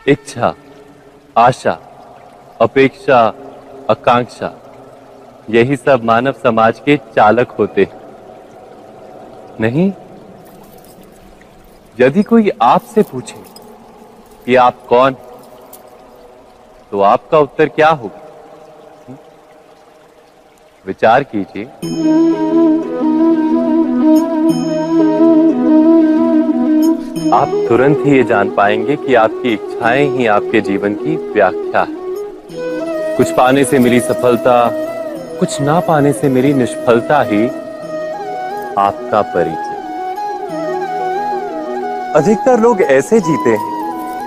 इच्छा, आशा, अपेक्षा, आकांक्षा, यही सब मानव समाज के चालक होते हैं। नहीं, यदि कोई आपसे पूछे कि आप कौन, तो आपका उत्तर क्या होगा? विचार कीजिए। आप तुरंत ही ये जान पाएंगे कि आपकी इच्छाएं ही आपके जीवन की व्याख्या है। कुछ पाने से मिली सफलता, कुछ ना पाने से मिली निष्फलता ही आपका परिचय। अधिकतर लोग ऐसे जीते हैं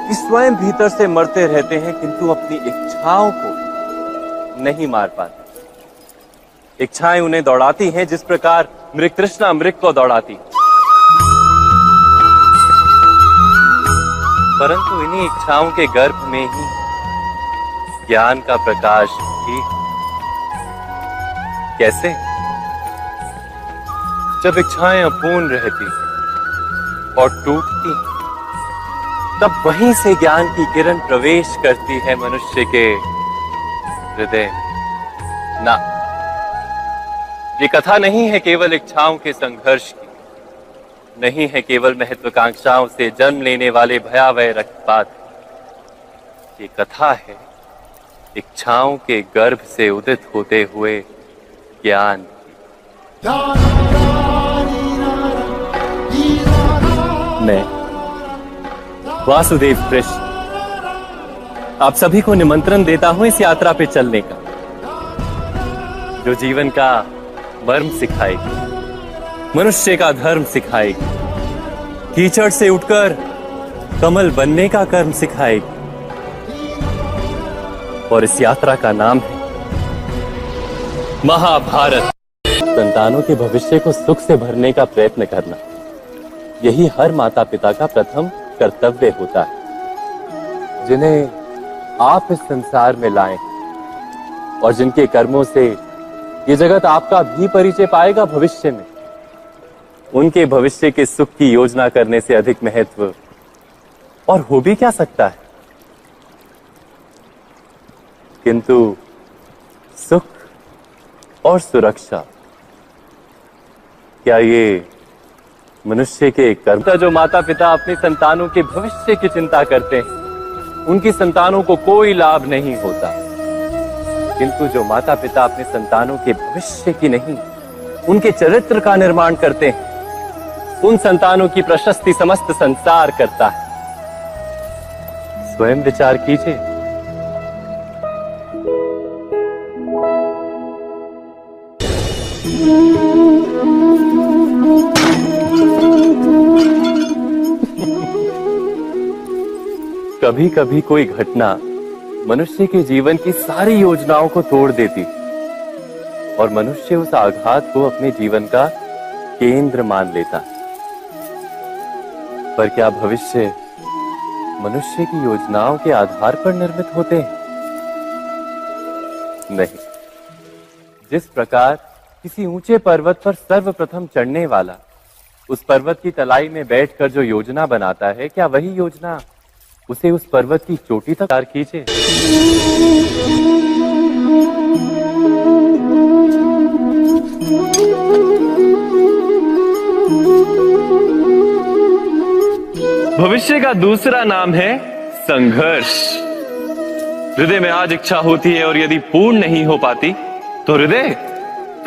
कि स्वयं भीतर से मरते रहते हैं, किंतु अपनी इच्छाओं को नहीं मार पाते। इच्छाएं उन्हें दौड़ाती हैं जिस प्रकार मृग तृष्णा मृग को दौड़ाती। परंतु इन्हीं इच्छाओं के गर्भ में ही ज्ञान का प्रकाश भी। कैसे? जब इच्छाएं अपूर्ण रहती और टूटती, तब वहीं से ज्ञान की किरण प्रवेश करती है मनुष्य के हृदय। ना, ये कथा नहीं है केवल इच्छाओं के संघर्ष की, नहीं है केवल महत्वाकांक्षाओं से जन्म लेने वाले भयावह रक्तपात। ये कथा है इच्छाओं के गर्भ से उदित होते हुए ज्ञान की। मैं वासुदेव कृष्ण आप सभी को निमंत्रण देता हूं इस यात्रा पे चलने का, जो जीवन का मर्म सिखाएगी, मनुष्य का धर्म सिखाएगी, कीचड़ से उठकर कमल बनने का कर्म सिखाएगी। और इस यात्रा का नाम है महाभारत। संतानों के भविष्य को सुख से भरने का प्रयत्न करना, यही हर माता पिता का प्रथम कर्तव्य होता है, जिन्हें आप इस संसार में लाए और जिनके कर्मों से ये जगत आपका भी परिचय पाएगा भविष्य में। उनके भविष्य के सुख की योजना करने से अधिक महत्व और हो भी क्या सकता है। किंतु सुख और सुरक्षा, क्या ये मनुष्य के कर्म? जो माता पिता अपने संतानों के भविष्य की चिंता करते हैं, उनकी संतानों को कोई लाभ नहीं होता। किंतु जो माता पिता अपने संतानों के भविष्य की नहीं, उनके चरित्र का निर्माण करते हैं, उन संतानों की प्रशस्ति समस्त संसार करता है। स्वयं विचार कीजिए। कभी कभी कोई घटना मनुष्य के जीवन की सारी योजनाओं को तोड़ देती और मनुष्य उस आघात को अपने जीवन का केंद्र मान लेता। पर क्या भविष्य मनुष्य की योजनाओं के आधार पर निर्मित होते हैं? नहीं। जिस प्रकार किसी ऊंचे पर्वत पर सर्वप्रथम चढ़ने वाला उस पर्वत की तलाई में बैठकर जो योजना बनाता है, क्या वही योजना उसे उस पर्वत की चोटी तक पार कीजिए? भविष्य का दूसरा नाम है संघर्ष। हृदय में आज इच्छा होती है और यदि पूर्ण नहीं हो पाती तो हृदय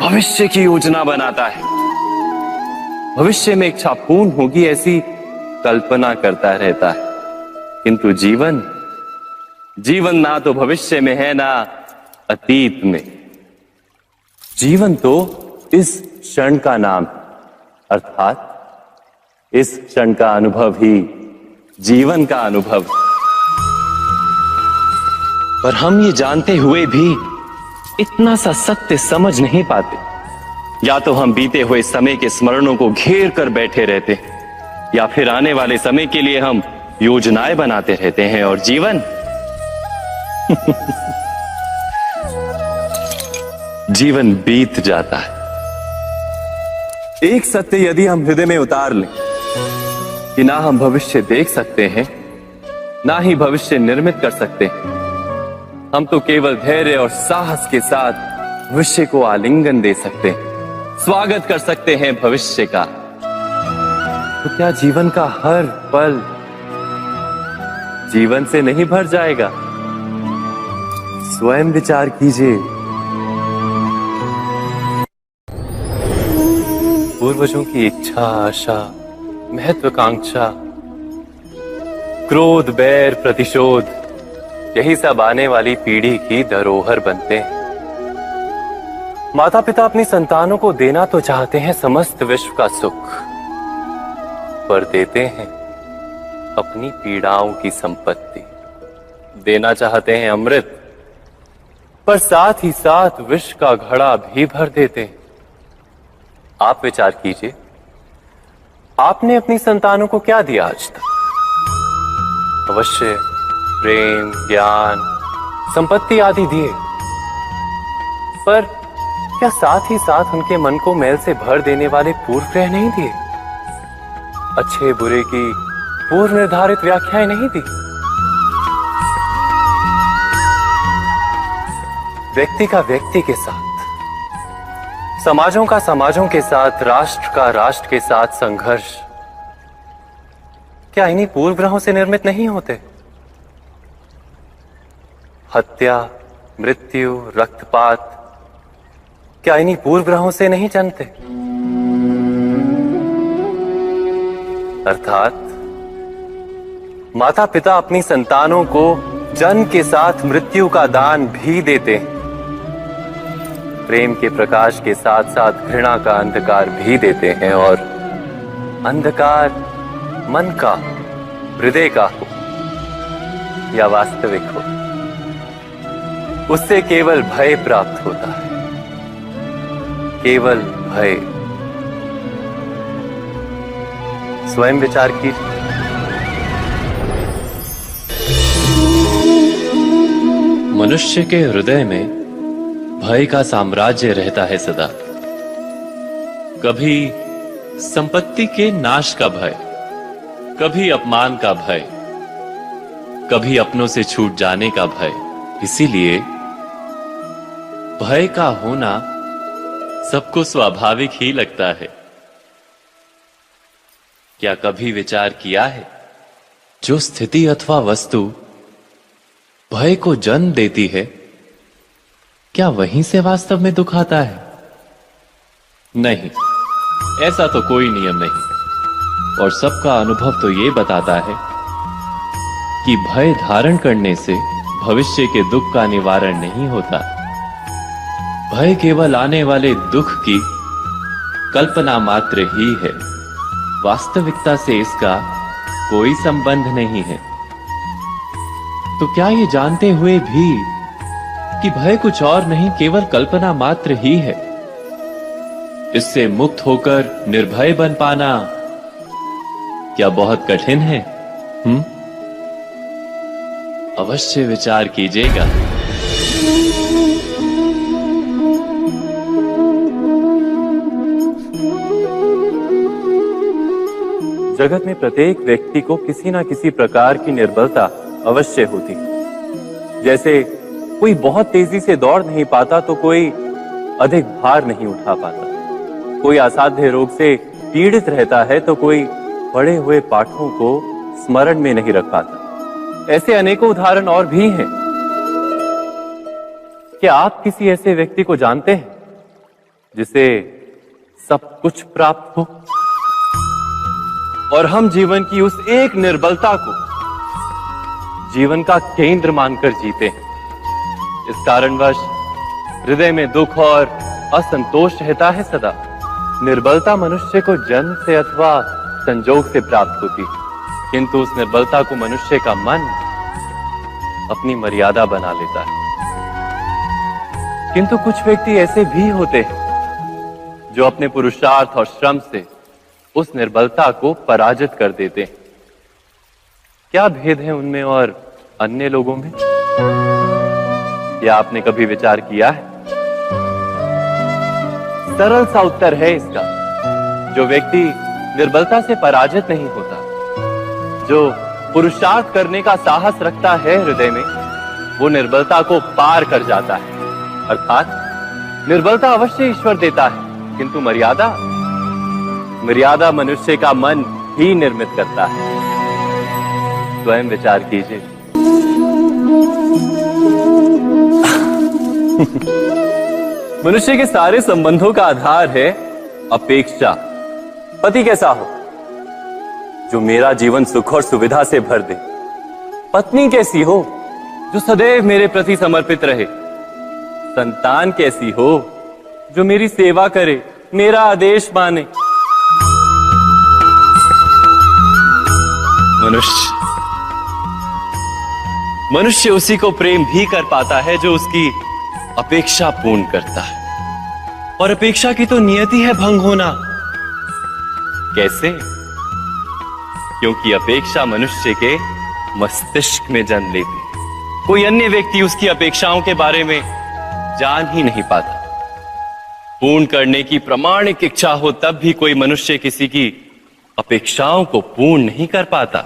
भविष्य की योजना बनाता है। भविष्य में इच्छा पूर्ण होगी ऐसी कल्पना करता रहता है, किंतु जीवन ना तो भविष्य में है ना अतीत में। जीवन तो इस क्षण का नाम, अर्थात इस क्षण का अनुभव ही जीवन का अनुभव। पर हम ये जानते हुए भी इतना सा सत्य समझ नहीं पाते। या तो हम बीते हुए समय के स्मरणों को घेर कर बैठे रहते हैं, या फिर आने वाले समय के लिए हम योजनाएं बनाते रहते हैं। और जीवन जीवन बीत जाता है। एक सत्य यदि हम हृदय में उतार लें कि ना हम भविष्य देख सकते हैं ना ही भविष्य निर्मित कर सकते हैं। हम तो केवल धैर्य और साहस के साथ भविष्य को आलिंगन दे सकते हैं, स्वागत कर सकते हैं भविष्य का। तो क्या जीवन का हर पल जीवन से नहीं भर जाएगा? स्वयं विचार कीजिए। पूर्वजों की इच्छा, आशा, महत्वाकांक्षा, क्रोध, बैर, प्रतिशोध, यही सब आने वाली पीढ़ी की धरोहर बनते हैं। माता पिता अपनी संतानों को देना तो चाहते हैं समस्त विश्व का सुख, पर देते हैं अपनी पीड़ाओं की संपत्ति। देना चाहते हैं अमृत, पर साथ ही साथ विष का घड़ा भी भर देते हैं। आप विचार कीजिए, आपने अपनी संतानों को क्या दिया आज तक? अवश्य प्रेम, ज्ञान, संपत्ति आदि दिए, पर क्या साथ ही साथ उनके मन को मैल से भर देने वाले पूर्व ग्रह नहीं दिए? अच्छे बुरे की पूर्व निर्धारित व्याख्याएं नहीं दी? व्यक्ति का व्यक्ति के साथ, समाजों का समाजों के साथ, राष्ट्र का राष्ट्र के साथ संघर्ष क्या इन्हीं पूर्व ग्रहों से निर्मित नहीं होते? हत्या, मृत्यु, रक्तपात क्या इन्हीं पूर्व ग्रहों से नहीं जन्मते? अर्थात माता पिता अपनी संतानों को जन्म के साथ मृत्यु का दान भी देते हैं। प्रेम के प्रकाश के साथ साथ घृणा का अंधकार भी देते हैं, और अंधकार मन का, हृदय का हो या वास्तविक हो, उससे केवल भय प्राप्त होता है, केवल भय। स्वयं विचार कीजिए। मनुष्य के हृदय में भय का साम्राज्य रहता है सदा। कभी संपत्ति के नाश का भय, कभी अपमान का भय, कभी अपनों से छूट जाने का भय। इसीलिए भय का होना सबको स्वाभाविक ही लगता है। क्या कभी विचार किया है, जो स्थिति अथवा वस्तु भय को जन्म देती है, क्या वहीं से वास्तव में दुख आता है? नहीं, ऐसा तो कोई नियम नहीं। और सबका अनुभव तो यह बताता है कि भय धारण करने से भविष्य के दुख का निवारण नहीं होता। भय केवल आने वाले दुख की कल्पना मात्र ही है, वास्तविकता से इसका कोई संबंध नहीं है। तो क्या ये जानते हुए भी कि भय कुछ और नहीं, केवल कल्पना मात्र ही है, इससे मुक्त होकर निर्भय बन पाना क्या बहुत कठिन है? अवश्य विचार कीजिएगा। जगत में प्रत्येक व्यक्ति को किसी ना किसी प्रकार की निर्बलता अवश्य होती। जैसे कोई बहुत तेजी से दौड़ नहीं पाता तो कोई अधिक भार नहीं उठा पाता, कोई असाध्य रोग से पीड़ित रहता है तो कोई पढ़े हुए पाठों को स्मरण में नहीं रख पाता। ऐसे अनेकों उदाहरण और भी हैं। क्या आप किसी ऐसे व्यक्ति को जानते हैं जिसे सब कुछ प्राप्त हो और हम जीवन की उस एक निर्बलता को जीवन का केंद्र मानकर जीते हैं? इस कारणवश हृदय में दुख और असंतोष रहता है सदा। निर्बलता मनुष्य को जन्म से अथवा संजोग से प्राप्त होती, किंतु उस निर्बलता को मनुष्य का मन अपनी मर्यादा बना लेता है। किंतु कुछ व्यक्ति ऐसे भी होते हैं जो अपने पुरुषार्थ और श्रम से उस निर्बलता को पराजित कर देते हैं। क्या भेद है उनमें और अन्य लोगों में? क्या आपने कभी विचार किया है? सरल सा उत्तर है इसका। जो व्यक्ति निर्बलता से पराजित नहीं होता, जो पुरुषार्थ करने का साहस रखता है हृदय में, वो निर्बलता को पार कर जाता है। अर्थात निर्बलता अवश्य ईश्वर देता है, किंतु मर्यादा मनुष्य का मन ही निर्मित करता है। स्वयं विचार कीजिए। मनुष्य के सारे संबंधों का आधार है अपेक्षा। पति कैसा हो जो मेरा जीवन सुख और सुविधा से भर दे, पत्नी कैसी हो जो सदैव मेरे प्रति समर्पित रहे, संतान कैसी हो जो मेरी सेवा करे, मेरा आदेश माने। मनुष्य उसी को प्रेम भी कर पाता है जो उसकी अपेक्षा पूर्ण करता है, और अपेक्षा की तो नियति है भंग होना। कैसे? क्योंकि अपेक्षा मनुष्य के मस्तिष्क में जन्म लेती है। कोई अन्य व्यक्ति उसकी अपेक्षाओं के बारे में जान ही नहीं पाता। पूर्ण करने की प्रामाणिक इच्छा हो तब भी कोई मनुष्य किसी की अपेक्षाओं को पूर्ण नहीं कर पाता,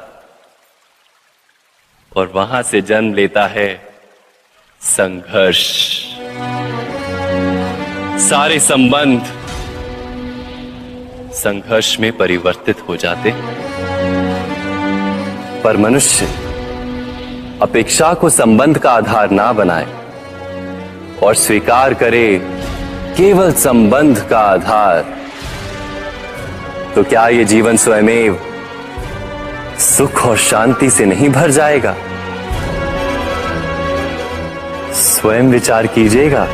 और वहां से जन्म लेता है संघर्ष। सारे संबंध संघर्ष में परिवर्तित हो जाते। पर मनुष्य अपेक्षा को संबंध का आधार ना बनाए और स्वीकार करे केवल संबंध का आधार, तो क्या ये जीवन स्वयमेव सुख और शांति से नहीं भर जाएगा? स्वयं विचार कीजिएगा।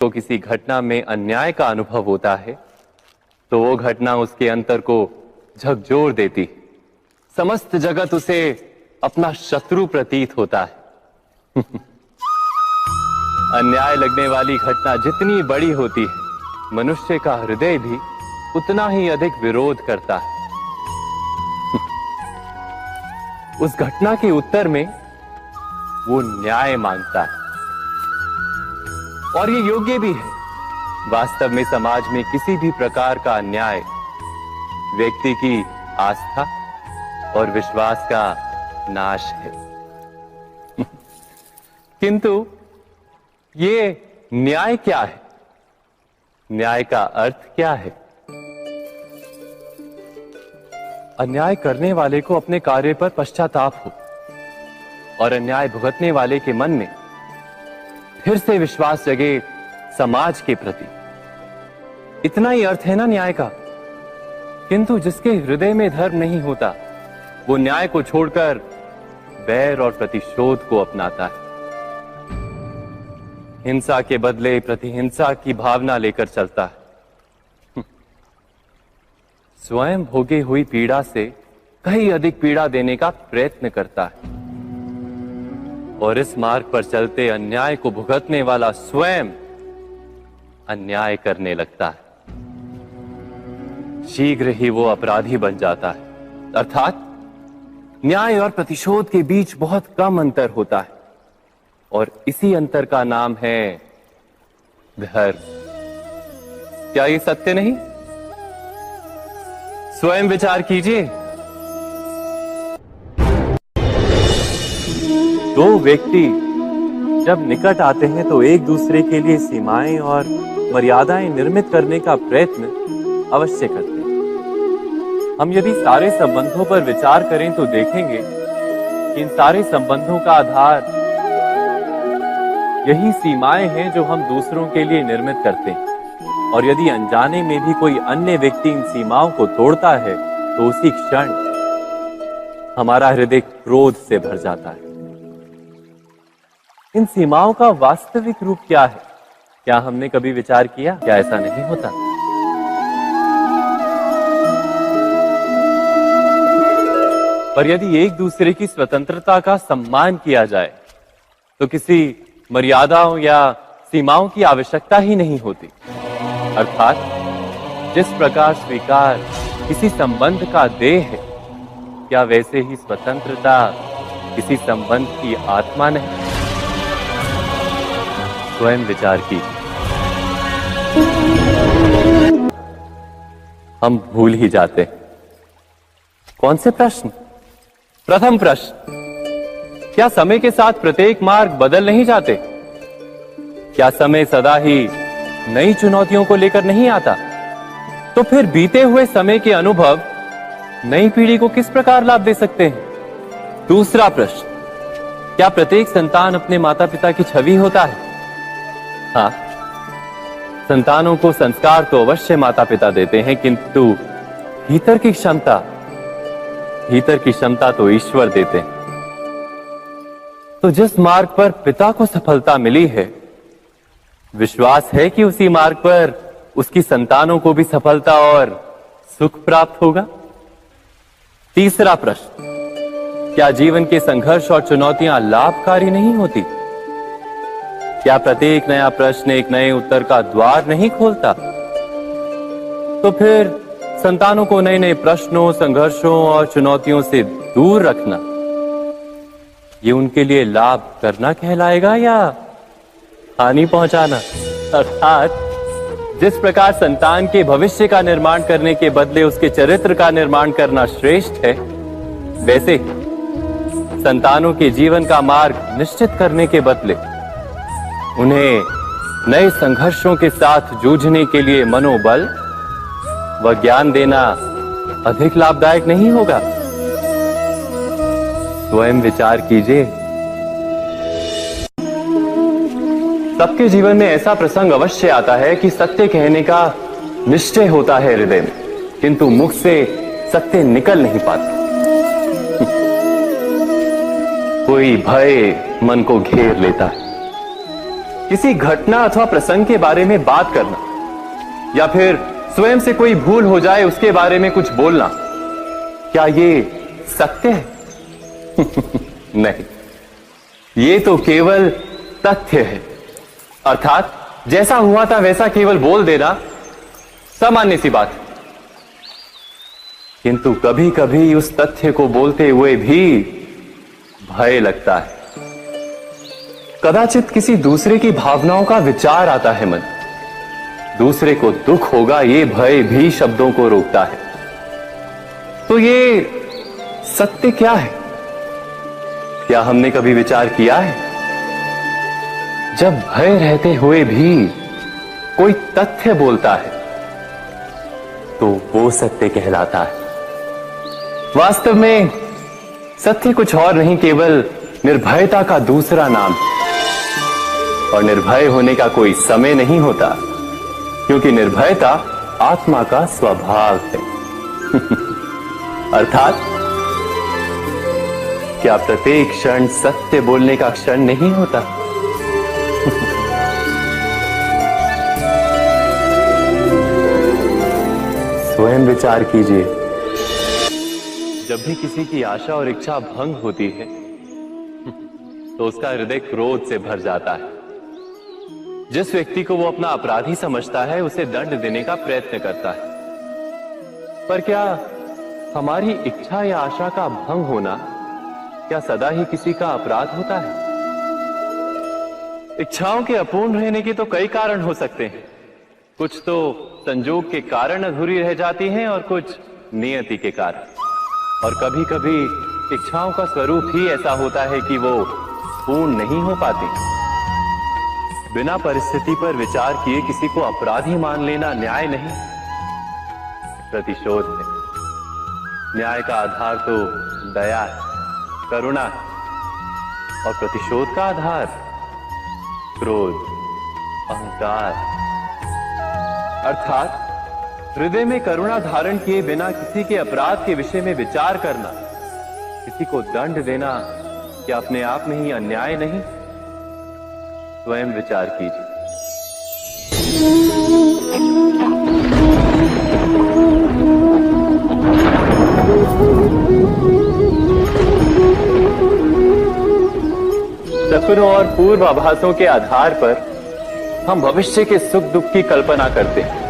तो किसी घटना में अन्याय का अनुभव होता है तो वो घटना उसके अंतर को झकझोर देती, समस्त जगत उसे अपना शत्रु प्रतीत होता है। अन्याय लगने वाली घटना जितनी बड़ी होती है, मनुष्य का हृदय भी उतना ही अधिक विरोध करता है। उस घटना के उत्तर में वो न्याय मांगता है, और ये योग्य भी है। वास्तव में समाज में किसी भी प्रकार का अन्याय व्यक्ति की आस्था और विश्वास का नाश है। किंतु ये न्याय क्या है? न्याय का अर्थ क्या है? अन्याय करने वाले को अपने कार्य पर पश्चाताप हो और अन्याय भुगतने वाले के मन में फिर से विश्वास जगे समाज के प्रति। इतना ही अर्थ है ना न्याय का। किंतु जिसके हृदय में धर्म नहीं होता, वो न्याय को छोड़कर बैर और प्रतिशोध को अपनाता है। हिंसा के बदले प्रतिहिंसा की भावना लेकर चलता है। स्वयं भोगी हुई पीड़ा से कहीं अधिक पीड़ा देने का प्रयत्न करता है, और इस मार्ग पर चलते अन्याय को भुगतने वाला स्वयं अन्याय करने लगता है। शीघ्र ही वो अपराधी बन जाता है। अर्थात न्याय और प्रतिशोध के बीच बहुत कम अंतर होता है, और इसी अंतर का नाम है धर्म। क्या ये सत्य नहीं? स्वयं विचार कीजिए। दो व्यक्ति जब निकट आते हैं तो एक दूसरे के लिए सीमाएं और मर्यादाएं निर्मित करने का प्रयत्न अवश्य करते हैं। हम यदि सारे संबंधों पर विचार करें तो देखेंगे कि इन सारे संबंधों का आधार यही सीमाएं हैं जो हम दूसरों के लिए निर्मित करते हैं, और यदि अनजाने में भी कोई अन्य व्यक्ति इन सीमाओं को तोड़ता है तो उसी क्षण हमारा हृदय क्रोध से भर जाता है। इन सीमाओं का वास्तविक रूप क्या है? क्या हमने कभी विचार किया? क्या ऐसा नहीं होता? पर यदि एक दूसरे की स्वतंत्रता का सम्मान किया जाए तो किसी मर्यादाओं या सीमाओं की आवश्यकता ही नहीं होती। अर्थात जिस प्रकार स्वीकार किसी संबंध का देह है, क्या वैसे ही स्वतंत्रता किसी संबंध की आत्मा नहीं? स्वयं विचार कीजिए। हम भूल ही जाते हैं। कौन से प्रश्न? प्रथम प्रश्न, क्या समय के साथ प्रत्येक मार्ग बदल नहीं जाते? क्या समय सदा ही नई चुनौतियों को लेकर नहीं आता? तो फिर बीते हुए समय के अनुभव नई पीढ़ी को किस प्रकार लाभ दे सकते हैं? दूसरा प्रश्न, क्या प्रत्येक संतान अपने माता पिता की छवि होता है? हाँ, संतानों को संस्कार तो अवश्य माता पिता देते हैं, किंतु भीतर की क्षमता तो ईश्वर देते हैं। तो जिस मार्ग पर पिता को सफलता मिली है, विश्वास है कि उसी मार्ग पर उसकी संतानों को भी सफलता और सुख प्राप्त होगा। तीसरा प्रश्न, क्या जीवन के संघर्ष और चुनौतियां लाभकारी नहीं होती? क्या प्रत्येक नया प्रश्न एक नए उत्तर का द्वार नहीं खोलता? तो फिर संतानों को नए नए प्रश्नों, संघर्षों और चुनौतियों से दूर रखना, ये उनके लिए लाभ करना कहलाएगा या हानि पहुंचाना? अर्थात जिस प्रकार संतान के भविष्य का निर्माण करने के बदले उसके चरित्र का निर्माण करना श्रेष्ठ है, वैसे संतानों के जीवन का मार्ग निश्चित करने के बदले उन्हें नए संघर्षों के साथ जूझने के लिए मनोबल व ज्ञान देना अधिक लाभदायक नहीं होगा? स्वयं विचार कीजिए। सबके जीवन में ऐसा प्रसंग अवश्य आता है कि सत्य कहने का निश्चय होता है हृदय में, किंतु मुख से सत्य निकल नहीं पाता। कोई भय मन को घेर लेता है। किसी घटना अथवा प्रसंग के बारे में बात करना या फिर स्वयं से कोई भूल हो जाए उसके बारे में कुछ बोलना, क्या ये सत्य है? नहीं, ये तो केवल तथ्य है। अर्थात जैसा हुआ था वैसा केवल बोल देना सामान्य सी बात है। किंतु कभी कभी उस तथ्य को बोलते हुए भी भय लगता है। कदाचित किसी दूसरे की भावनाओं का विचार आता है मन, दूसरे को दुख होगा, ये भय भी शब्दों को रोकता है। तो ये सत्य क्या है? क्या हमने कभी विचार किया है? जब भय रहते हुए भी कोई तथ्य बोलता है तो वो सत्य कहलाता है। वास्तव में सत्य कुछ और नहीं, केवल निर्भयता का दूसरा नाम है। और निर्भय होने का कोई समय नहीं होता, क्योंकि निर्भयता आत्मा का स्वभाव है। अर्थात क्या प्रत्येक क्षण सत्य बोलने का क्षण नहीं होता? स्वयं विचार कीजिए। जब भी किसी की आशा और इच्छा भंग होती है तो उसका हृदय क्रोध से भर जाता है। जिस व्यक्ति को वो अपना अपराधी समझता है उसे दंड देने का प्रयत्न करता है। पर क्या हमारी इच्छा या आशा का भंग होना क्या सदा ही किसी का अपराध होता है? इच्छाओं के अपूर्ण रहने के तो कई कारण हो सकते हैं। कुछ तो संजोग के कारण अधूरी रह जाती हैं और कुछ नियति के कारण। और कभी कभी इच्छाओं का स्वरूप ही ऐसा होता है कि वो पूर्ण नहीं हो पाती। बिना परिस्थिति पर विचार किए किसी को अपराधी मान लेना न्याय नहीं, प्रतिशोध है। न्याय का आधार तो दया है, करुणा है, और प्रतिशोध का आधार क्रोध, अहंकार। अर्थात हृदय में करुणा धारण किए बिना किसी के अपराध के विषय में विचार करना, किसी को दंड देना, क्या अपने आप में ही अन्याय नहीं? स्वयं विचार कीजिए। सपनों और पूर्वाभासों के आधार पर हम भविष्य के सुख दुख की कल्पना करते हैं।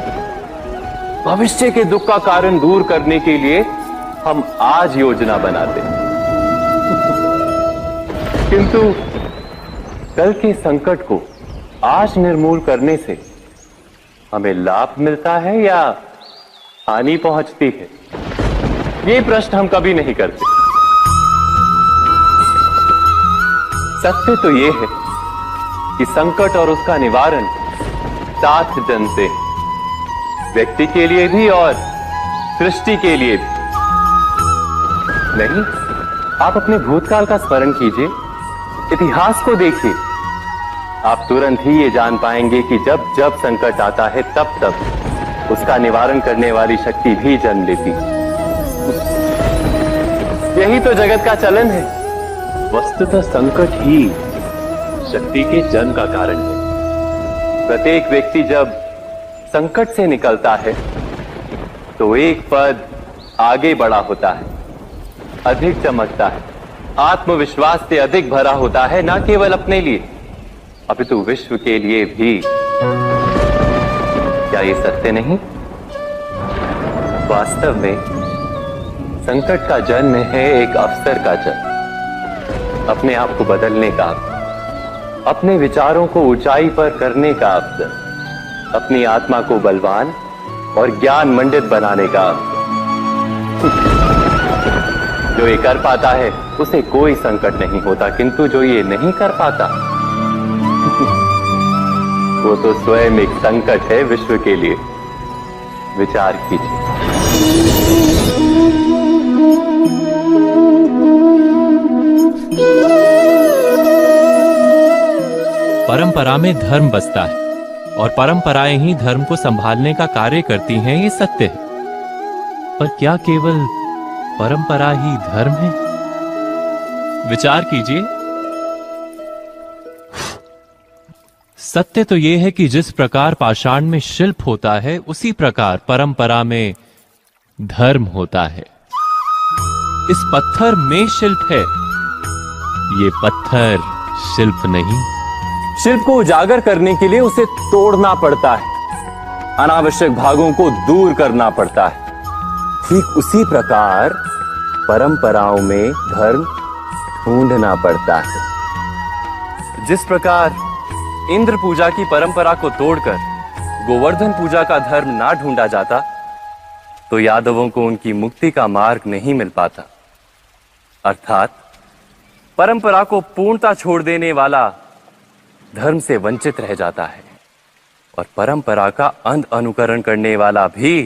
भविष्य के दुख का कारण दूर करने के लिए हम आज योजना बनाते हैं। किंतु कल के संकट को आज निर्मूल करने से हमें लाभ मिलता है या हानि पहुंचती है? ये प्रश्न हम कभी नहीं करते। सत्य तो ये है कि संकट और उसका निवारण सात जन से है, व्यक्ति के लिए भी और सृष्टि के लिए भी। नहीं, आप अपने भूतकाल का स्मरण कीजिए, इतिहास को देखिए। आप तुरंत ही ये जान पाएंगे कि जब जब संकट आता है तब तब उसका निवारण करने वाली शक्ति भी जन्म लेती है। यही तो जगत का चलन है। वस्तुतः संकट ही शक्ति के जन्म का कारण है। प्रत्येक व्यक्ति जब संकट से निकलता है तो एक पद आगे बढ़ा होता है, अधिक चमकता है, आत्मविश्वास से अधिक भरा होता है, न केवल अपने लिए अपितु विश्व के लिए भी। क्या ये सत्य नहीं? वास्तव में संकट का जन्म है एक अवसर का जन्म, अपने आप को बदलने का, अपने विचारों को ऊंचाई पर करने का अवसर, अपनी आत्मा को बलवान और ज्ञान मंडित बनाने का अवसर। जो ये कर पाता है उसे कोई संकट नहीं होता, किंतु जो ये नहीं कर पाता वो तो स्वयं एक संकट है विश्व के लिए। विचार कीजिए। परंपरा में धर्म बसता है और परंपराएं ही धर्म को संभालने का कार्य करती हैं, ये सत्य है। पर क्या केवल परंपरा ही धर्म है? विचार कीजिए। सत्य तो यह है कि जिस प्रकार पाषाण में शिल्प होता है उसी प्रकार परंपरा में धर्म होता है। इस पत्थर में शिल्प है, ये पत्थर शिल्प नहीं। शिल्प को उजागर करने के लिए उसे तोड़ना पड़ता है, अनावश्यक भागों को दूर करना पड़ता है। ठीक उसी प्रकार परंपराओं में धर्म ढूंढना पड़ता है। जिस प्रकार इंद्र पूजा की परंपरा को तोड़कर गोवर्धन पूजा का धर्म ना ढूंढा जाता तो यादवों को उनकी मुक्ति का मार्ग नहीं मिल पाता। अर्थात परंपरा को पूर्णता छोड़ देने वाला धर्म से वंचित रह जाता है और परंपरा का अंध अनुकरण करने वाला भी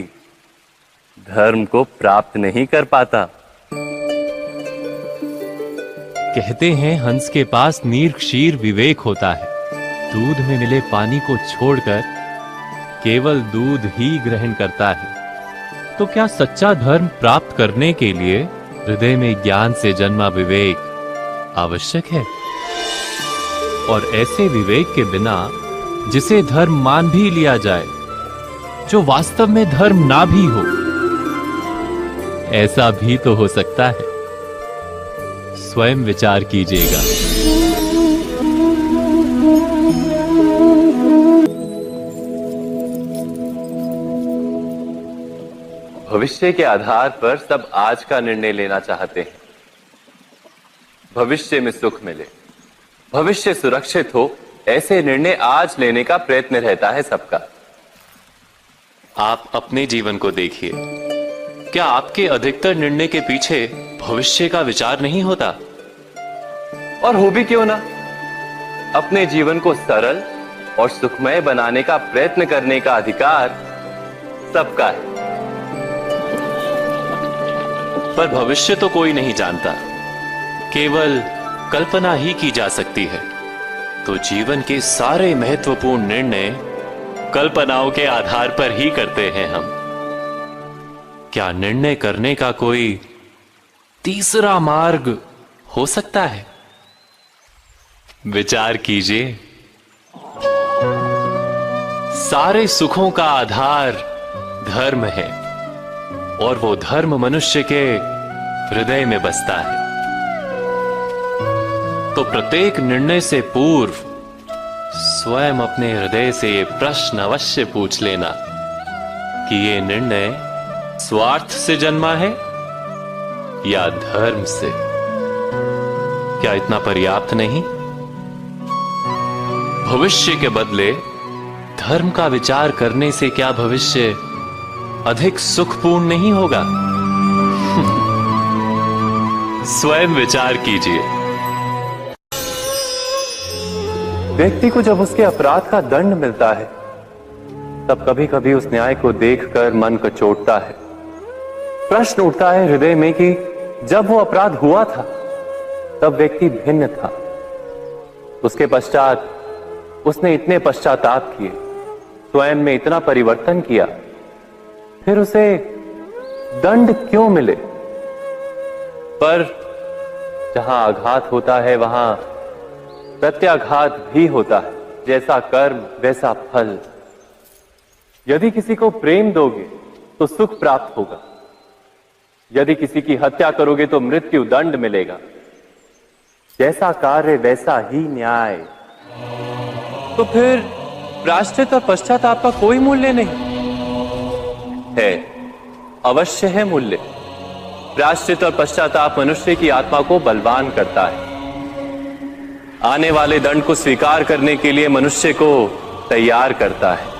धर्म को प्राप्त नहीं कर पाता। कहते हैं हंस के पास नीर क्षीर विवेक होता है, दूध में मिले पानी को छोड़कर केवल दूध ही ग्रहण करता है। तो क्या सच्चा धर्म प्राप्त करने के लिए हृदय में ज्ञान से जन्मा विवेक आवश्यक है? और ऐसे विवेक के बिना जिसे धर्म मान भी लिया जाए, जो वास्तव में धर्म ना भी हो, ऐसा भी तो हो सकता है। स्वयं विचार कीजिएगा। भविष्य के आधार पर सब आज का निर्णय लेना चाहते हैं। भविष्य में सुख मिले, भविष्य सुरक्षित हो, ऐसे निर्णय आज लेने का प्रयत्न रहता है सबका। आप अपने जीवन को देखिए, क्या आपके अधिकतर निर्णय के पीछे भविष्य का विचार नहीं होता? और हो भी क्यों ना, अपने जीवन को सरल और सुखमय बनाने का प्रयत्न करने का अधिकार सबका है। पर भविष्य तो कोई नहीं जानता, केवल कल्पना ही की जा सकती है। तो जीवन के सारे महत्वपूर्ण निर्णय कल्पनाओं के आधार पर ही करते हैं हम। क्या निर्णय करने का कोई तीसरा मार्ग हो सकता है? विचार कीजिए। सारे सुखों का आधार धर्म है और वो धर्म मनुष्य के हृदय में बसता है। तो प्रत्येक निर्णय से पूर्व स्वयं अपने हृदय से ये प्रश्न अवश्य पूछ लेना कि ये निर्णय स्वार्थ से जन्मा है या धर्म से। क्या इतना पर्याप्त नहीं? भविष्य के बदले धर्म का विचार करने से क्या भविष्य अधिक सुखपूर्ण नहीं होगा? स्वयं विचार कीजिए। व्यक्ति को जब उसके अपराध का दंड मिलता है, तब कभी कभी उस न्याय को देखकर मन कचोटता है। प्रश्न उठता है हृदय में कि जब वो अपराध हुआ था, तब व्यक्ति भिन्न था। उसके पश्चात उसने इतने पश्चाताप किए, स्वयं में इतना परिवर्तन किया, फिर उसे दंड क्यों मिले? पर जहां आघात होता है, वहां प्रत्याघात भी होता है। जैसा कर्म वैसा फल। यदि किसी को प्रेम दोगे तो सुख प्राप्त होगा, यदि किसी की हत्या करोगे तो मृत्यु दंड मिलेगा। जैसा कार्य वैसा ही न्याय। तो फिर प्रायश्चित और पश्चाताप का कोई मूल्य नहीं है? अवश्य है मूल्य। प्रायश्चित और पश्चाताप मनुष्य की आत्मा को बलवान करता है। आने वाले दंड को स्वीकार करने के लिए मनुष्य को तैयार करता है।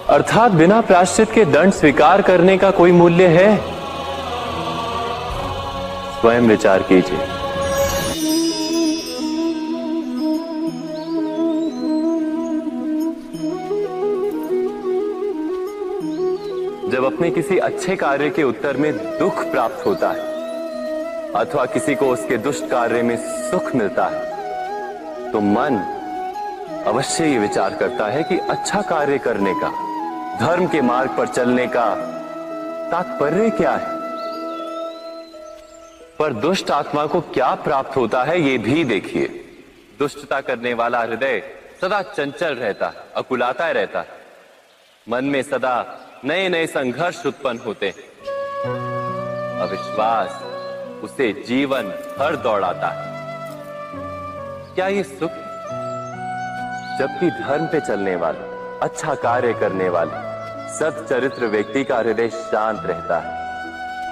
अर्थात बिना प्रायश्चित के दंड स्वीकार करने का कोई मूल्य है? स्वयं विचार कीजिए। जब अपने किसी अच्छे कार्य के उत्तर में दुख प्राप्त होता है, अथवा किसी को उसके दुष्ट कार्य में सुख मिलता है, तो मन अवश्य ये विचार करता है कि अच्छा कार्य करने का, धर्म के मार्ग पर चलने का तात्पर्य क्या है। पर दुष्ट आत्मा को क्या प्राप्त होता है, ये भी देखिए। दुष्टता करने वाला हृदय सदा चंचल रहता है, अकुलाता रहता है। मन में सदा नए नए संघर्ष उत्पन्न होते हैं। अविश्वास उसे जीवन भर दौड़ाता है। क्या ये सुख? जबकि धर्म पे चलने वाले, अच्छा कार्य करने वाले, सच्चरित्र व्यक्ति का हृदय शांत रहता है।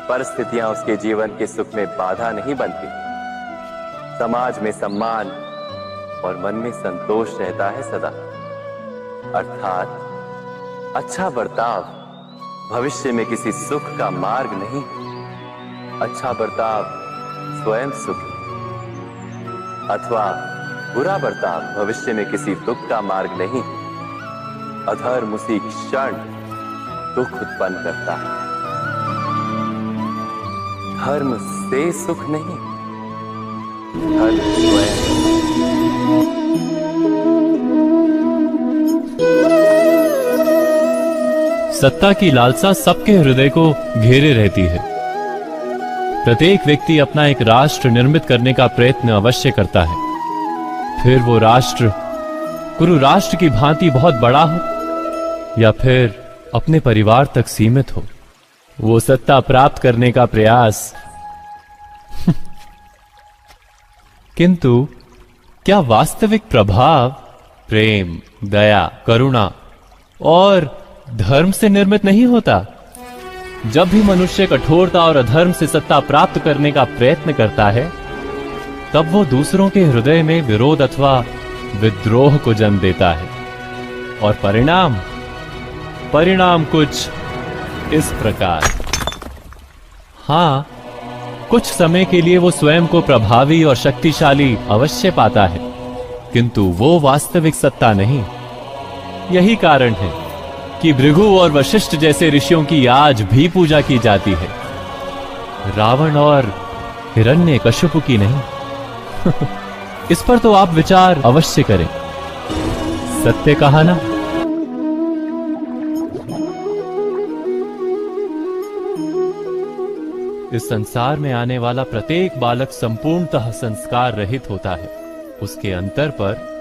परिस्थितियां उसके जीवन के सुख में बाधा नहीं बनती। समाज में सम्मान और मन में संतोष रहता है सदा। अर्थात अच्छा बर्ताव भविष्य में किसी सुख का मार्ग नहीं। अच्छा बर्ताव स्वयं सुख, अथवा बुरा बर्ताव भविष्य में किसी दुख का मार्ग नहीं। अधर्म उसी क्षण दुख उत्पन्न करता है। धर्म से सुख नहीं, धर्म स्वयं। सत्ता की लालसा सबके हृदय को घेरे रहती है। प्रत्येक व्यक्ति अपना एक राष्ट्र निर्मित करने का प्रयत्न अवश्य करता है। फिर वो राष्ट्र कुरु राष्ट्र की भांति बहुत बड़ा हो या फिर अपने परिवार तक सीमित हो, वो सत्ता प्राप्त करने का प्रयास किंतु क्या वास्तविक प्रभाव प्रेम, दया, करुणा और धर्म से निर्मित नहीं होता? जब भी मनुष्य कठोरता और अधर्म से सत्ता प्राप्त करने का प्रयत्न करता है, तब वो दूसरों के हृदय में विरोध अथवा विद्रोह को जन्म देता है। और परिणाम कुछ इस प्रकार। हां, कुछ समय के लिए वो स्वयं को प्रभावी और शक्तिशाली अवश्य पाता है, किंतु वो वास्तविक सत्ता नहीं। यही कारण है कि भृगु और वशिष्ठ जैसे ऋषियों की आज भी पूजा की जाती है, रावण और हिरण्यकश्यप की नहीं। इस पर तो आप विचार अवश्य करें। सत्य कहा ना? इस संसार में आने वाला प्रत्येक बालक संपूर्णतः संस्कार रहित होता है। उसके अंतर पर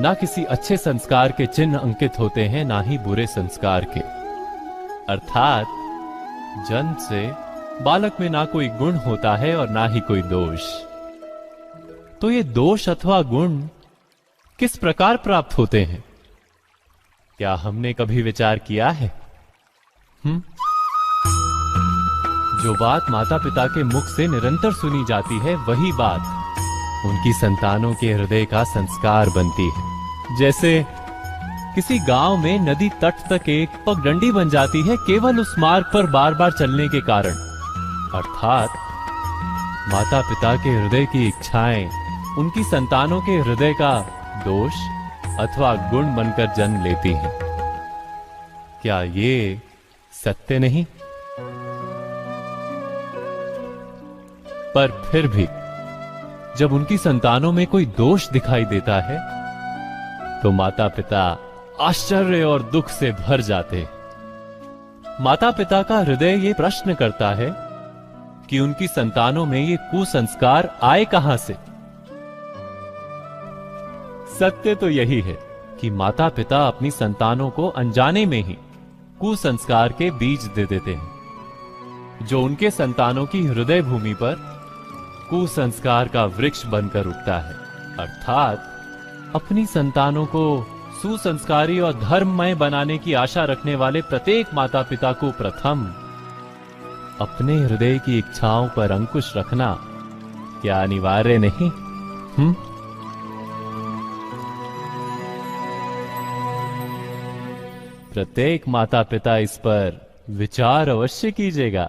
ना किसी अच्छे संस्कार के चिन्ह अंकित होते हैं, ना ही बुरे संस्कार के। अर्थात जन्म से बालक में ना कोई गुण होता है और ना ही कोई दोष। तो ये दोष अथवा गुण किस प्रकार प्राप्त होते हैं? क्या हमने कभी विचार किया है? जो बात माता पिता के मुख से निरंतर सुनी जाती है, वही बात उनकी संतानों के हृदय का संस्कार बनती है। जैसे किसी गांव में नदी तट तक एक पगडंडी बन जाती है केवल उस मार्ग पर बार बार चलने के कारण। अर्थात माता पिता के हृदय की इच्छाएं उनकी संतानों के हृदय का दोष अथवा गुण बनकर जन्म लेती हैं। क्या ये सत्य नहीं? पर फिर भी जब उनकी संतानों में कोई दोष दिखाई देता है तो माता पिता आश्चर्य और दुख से भर जाते हैं। माता पिता का हृदय ये प्रश्न करता है कि उनकी संतानों में ये कुसंस्कार आए कहां से। सत्य तो यही है कि माता पिता अपनी संतानों को अनजाने में ही कुसंस्कार के बीज दे देते हैं, जो उनके संतानों की हृदय भूमि पर कुसंस्कार का वृक्ष बनकर उगता है। अर्थात अपनी संतानों को सुसंस्कारी और धर्ममय बनाने की आशा रखने वाले प्रत्येक माता पिता को प्रथम अपने हृदय की इच्छाओं पर अंकुश रखना क्या अनिवार्य नहीं? प्रत्येक माता पिता इस पर विचार अवश्य कीजिएगा।